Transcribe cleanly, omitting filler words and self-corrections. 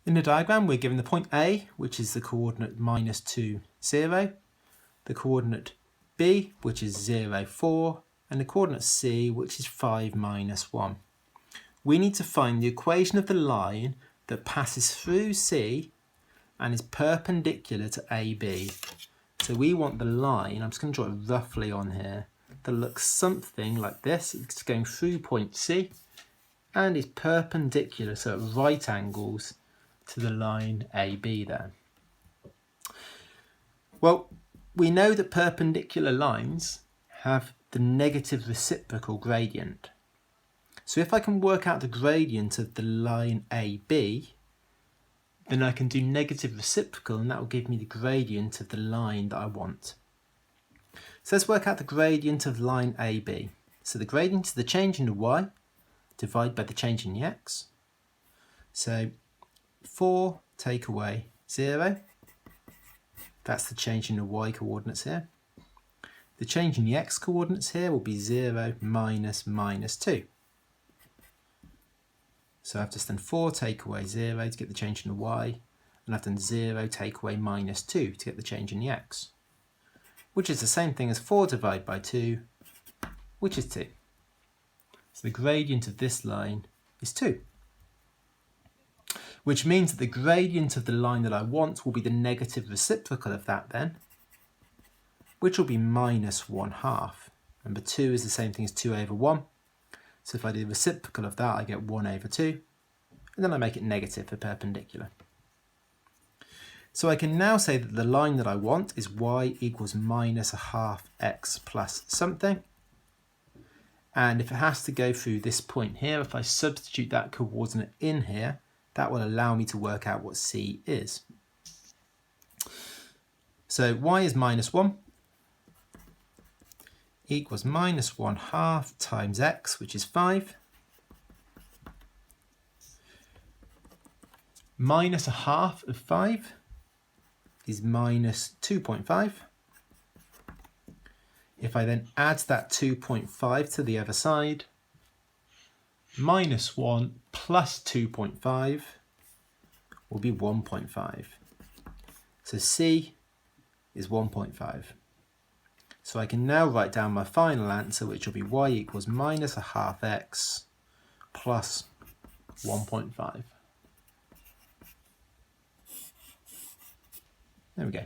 In the diagram, we're given the point A, which is the coordinate -2, 0, the coordinate B, which is 0, 4, and the coordinate C, which is 5, -1. We need to find the equation of the line that passes through C and is perpendicular to AB. So we want the line, I'm just going to draw it roughly on here, that looks something like this. It's going through point C and is perpendicular, so at right angles to the line AB there. Well, we know that perpendicular lines have the negative reciprocal gradient. So if I can work out the gradient of the line AB, then I can do negative reciprocal, and that will give me the gradient of the line that I want. So let's work out the gradient of line AB. So the gradient is the change in the y divided by the change in the x. So 4 take away 0. That's the change in the y coordinates here. The change in the x coordinates here will be 0 minus -2. So I've just done 4 take away 0 to get the change in the y, and I've done 0 take away -2 to get the change in the x, which is the same thing as 4 divided by 2, which is 2. So the gradient of this line is 2, which means that the gradient of the line that I want will be the negative reciprocal of that then, which will be -1/2. Remember, 2 is the same thing as 2 over 1. So if I do the reciprocal of that, I get 1 over 2, and then I make it negative for perpendicular. So I can now say that the line that I want is y equals -1/2 x plus something. And if it has to go through this point here, if I substitute that coordinate in here, that will allow me to work out what C is. So y is -1. Equals -1/2 times x, which is 5, -1/2 of 5 is -2.5. If I then add that 2.5 to the other side, -1 plus 2.5 will be 1.5. So C is 1.5. So I can now write down my final answer, which will be y equals -1/2 x plus 1.5. There we go.